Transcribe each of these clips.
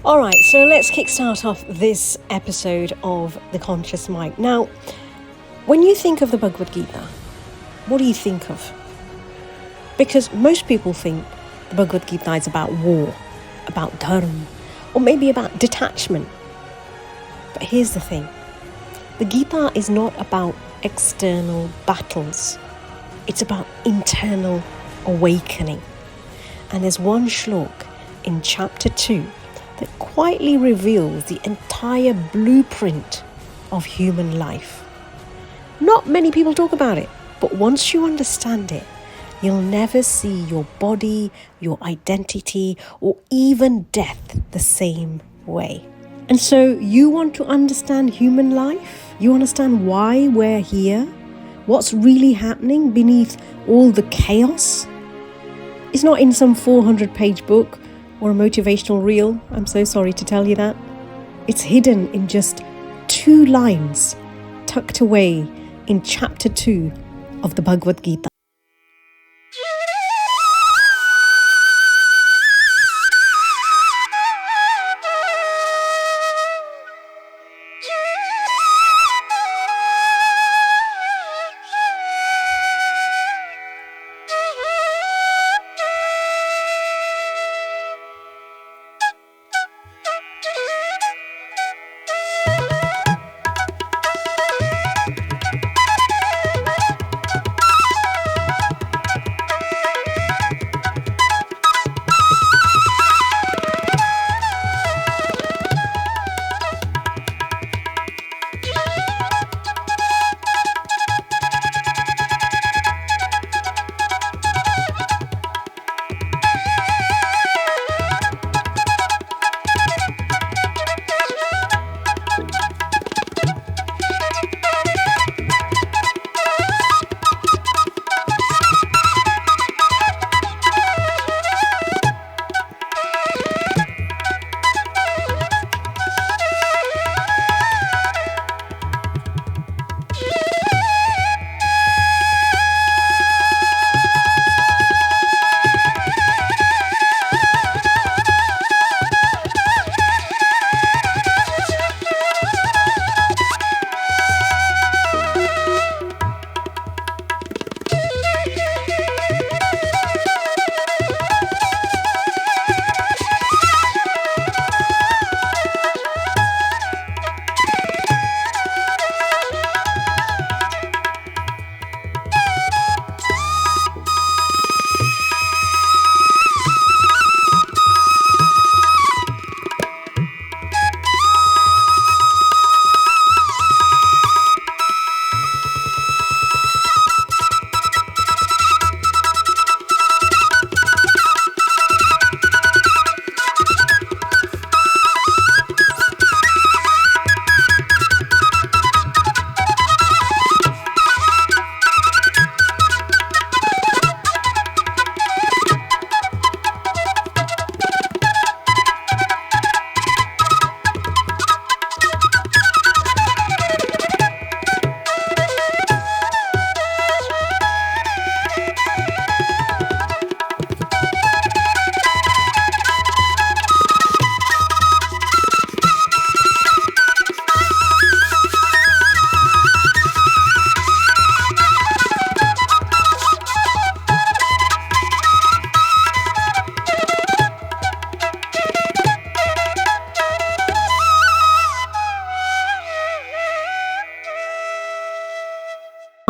Alright, so let's kickstart off this episode of The Conscious Mind. Now, when you think of the Bhagavad Gita, what do you think of? Because most people think the Bhagavad Gita is about war, about Dharma, or maybe about detachment. But here's the thing. The Gita is not about external battles. It's about internal awakening. And there's one shloka in chapter 2 that quietly reveals the entire blueprint of human life. Not many people talk about it, but once you understand it, you'll never see your body, your identity, or even death the same way. And so you want to understand human life? You understand why we're here? What's really happening beneath all the chaos? It's not in some 400-page book or a motivational reel. I'm so sorry to tell you that. It's hidden in just 2 lines tucked away in chapter 2 of the Bhagavad Gita.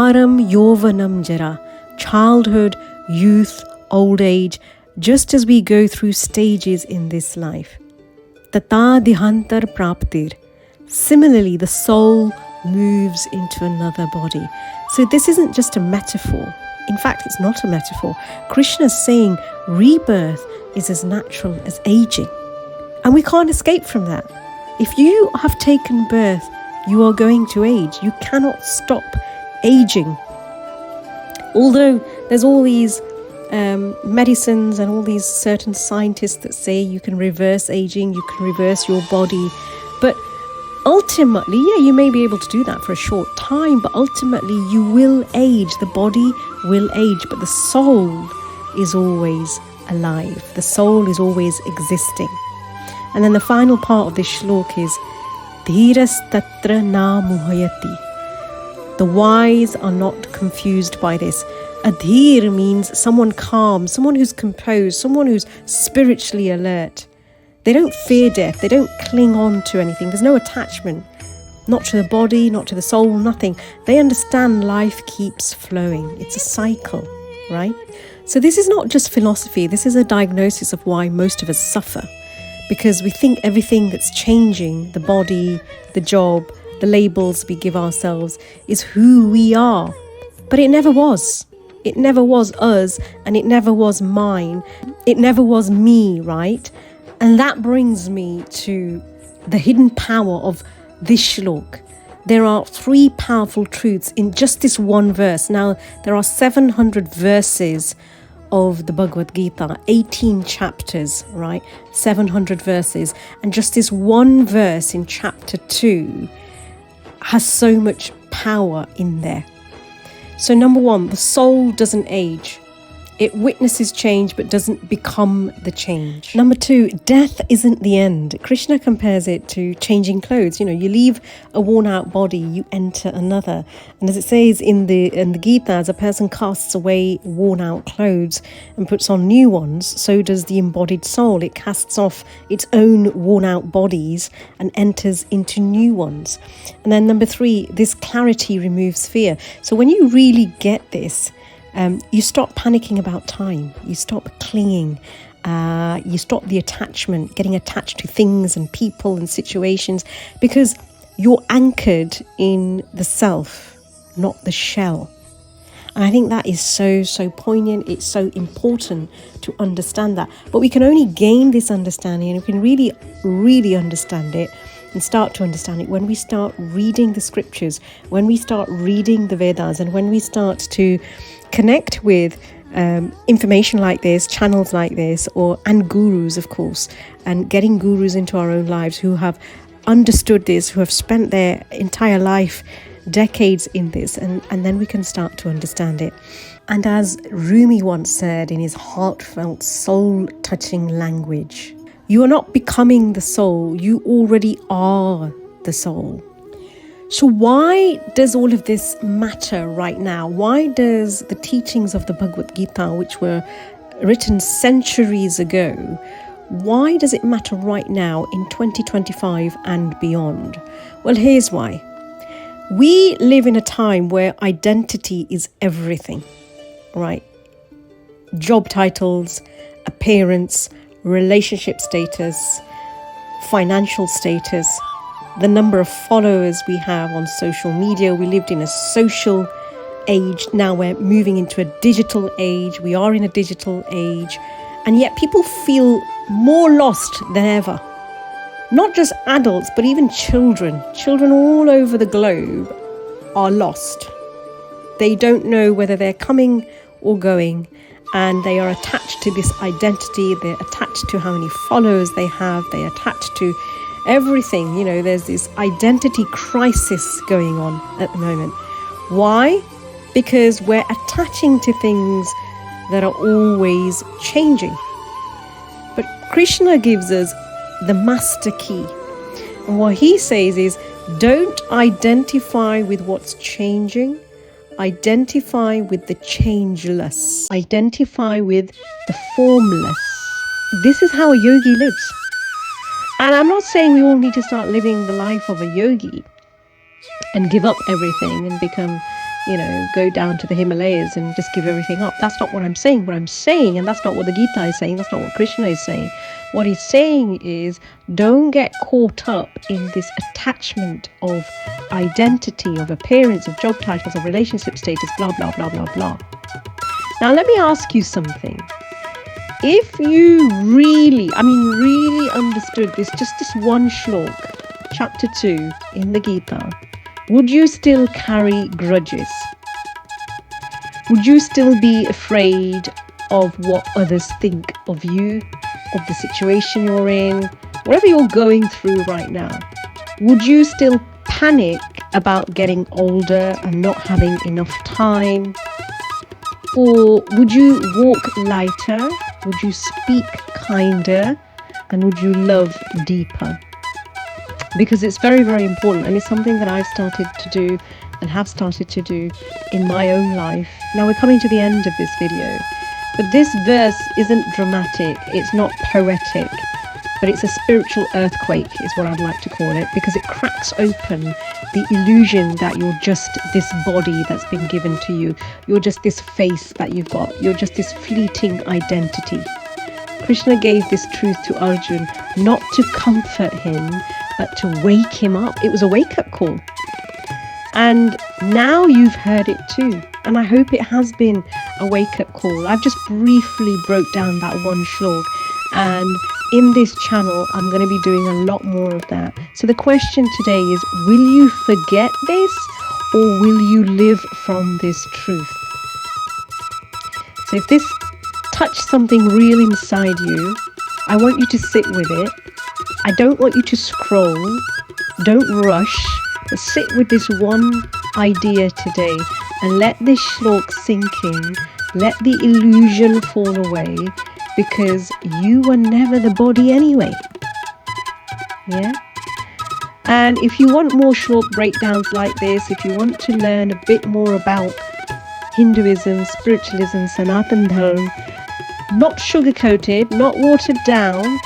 Aram Yovanam Jara, childhood, youth, old age, just as we go through stages in this life. Tata Dihantar Praptir. Similarly, the soul moves into another body. So this isn't just a metaphor. In fact, it's not a metaphor. Krishna is saying rebirth is as natural as aging. And we can't escape from that. If you have taken birth, you are going to age. You cannot stop aging. Although there's all these medicines and all these certain scientists that say you can reverse aging, you can reverse your body. But ultimately, you may be able to do that for a short time, but ultimately you will age. The body will age, but the soul is always alive. The soul is always existing. And then the final part of this shlok is Dhiras tatra na muhayati. The wise are not confused by this. Adhir means someone calm, someone who's composed, someone who's spiritually alert. They don't fear death. They don't cling on to anything. There's no attachment. Not to the body, not to the soul, nothing. They understand life keeps flowing. It's a cycle, right? So this is not just philosophy. This is a diagnosis of why most of us suffer. Because we think everything that's changing, the body, the job, the labels we give ourselves, is who we are. But it never was. It never was us, and it never was mine. It never was me, right? And that brings me to the hidden power of this shlok. There are 3 powerful truths in just this one verse. Now, there are 700 verses of the Bhagavad Gita, 18 chapters, right? 700 verses. And just this one verse in chapter 2 has so much power in there. So number 1, the soul doesn't age. It witnesses change but doesn't become the change. Number 2, death isn't the end. Krishna compares it to changing clothes. You leave a worn out body, you enter another. And as it says in the Gita, as a person casts away worn out clothes and puts on new ones, so does the embodied soul. It casts off its own worn out bodies and enters into new ones. And then number 3, this clarity removes fear. So when you really get this, you stop panicking about time. You stop clinging. You stop the attachment, getting attached to things and people and situations, because you're anchored in the self, not the shell. And I think that is so, so poignant. It's so important to understand that. But we can only gain this understanding, and we can really, really understand it and start to understand it when we start reading the scriptures, when we start reading the Vedas, and when we start to connect with information like this, channels like this, and gurus, of course, and getting gurus into our own lives who have understood this, who have spent their entire life, decades in this, and then we can start to understand it. And as Rumi once said in his heartfelt, soul-touching language, you are not becoming the soul, you already are the soul. So why does all of this matter right now? Why does the teachings of the Bhagavad Gita, which were written centuries ago, why does it matter right now in 2025 and beyond? Well, here's why. We live in a time where identity is everything, right? Job titles, appearance, relationship status, financial status, the number of followers we have on social media. We lived in a social age. Now we're moving into a digital age. We are in a digital age. And yet people feel more lost than ever. Not just adults, but even children. Children all over the globe are lost. They don't know whether they're coming or going. And they are attached to this identity. They're attached to how many followers they have. They're attached to everything. There's this identity crisis going on at the moment. Why? Because we're attaching to things that are always changing. But Krishna gives us the master key. And what he says is, don't identify with what's changing. Identify with the changeless. Identify with the formless. This is how a yogi lives. And I'm not saying we all need to start living the life of a yogi and give up everything and become, go down to the Himalayas and just give everything up. That's not what I'm saying. What I'm saying, and that's not what the Gita is saying, that's not what Krishna is saying. What he's saying is, don't get caught up in this attachment of identity, of appearance, of job titles, of relationship status, blah, blah, blah, blah, blah. Now, let me ask you something. If you really understood this one shlok, chapter 2 in the Gita, would you still carry grudges? Would you still be afraid of what others think of you, of the situation you're in, whatever you're going through right now? Would you still panic about getting older and not having enough time? Or would you walk lighter? Would you speak kinder? and would you love deeper? Because it's very, very important, and it's something that I've started to do and have started to do in my own life. Now we're coming to the end of this video, but this verse isn't dramatic, it's not poetic, but it's a spiritual earthquake is what I'd like to call it, because it cracks open the illusion that you're just this body that's been given to you, you're just this face that you've got, you're just this fleeting identity. Krishna gave this truth to Arjun not to comfort him, but to wake him up. It was a wake-up call. And now you've heard it too. And I hope it has been a wake-up call. I've just briefly broke down that one shlok. And in this channel, I'm going to be doing a lot more of that. So the question today is, will you forget this, or will you live from this truth? So if this touched something real inside you, I want you to sit with it. I don't want you to scroll. Don't rush. But sit with this one idea today and let this shlok sink in. Let the illusion fall away, because you were never the body anyway. Yeah? And if you want more shlok breakdowns like this, if you want to learn a bit more about Hinduism, spiritualism, Sanatan Dharma, not sugar-coated, not watered down,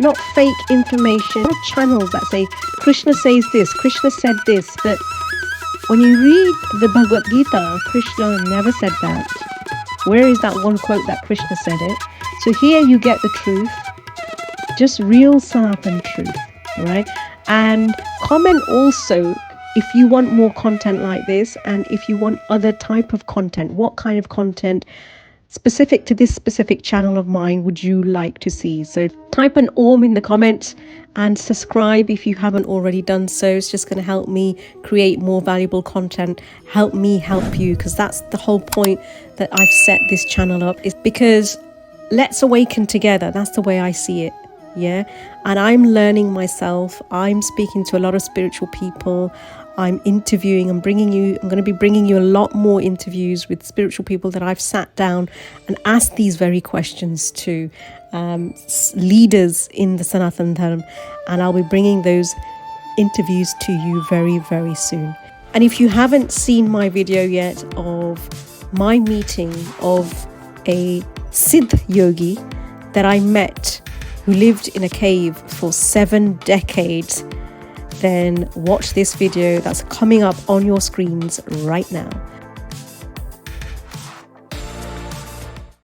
not fake information, not channels that say Krishna says this, Krishna said this, but when you read the Bhagavad Gita, Krishna never said that. Where is that one quote that Krishna said it? So here you get the truth, just real Sanatan truth, right? And comment also if you want more content like this, and if you want other type of content. What kind of content specific to this specific channel of mine would you like to see? So type an Om in the comments and subscribe if you haven't already done so. It's just going to help me create more valuable content, help me help you, because that's the whole point that I've set this channel up, is because let's awaken together. That's the way I see it. Yeah. And I'm learning myself. I'm speaking to a lot of spiritual people. I'm interviewing, I'm going to be bringing you a lot more interviews with spiritual people that I've sat down and asked these very questions to, leaders in the Sanatan Dharma, and I'll be bringing those interviews to you very, very soon. And if you haven't seen my video yet of my meeting of a Siddh yogi that I met, who lived in a cave for 7 decades, then watch this video that's coming up on your screens right now.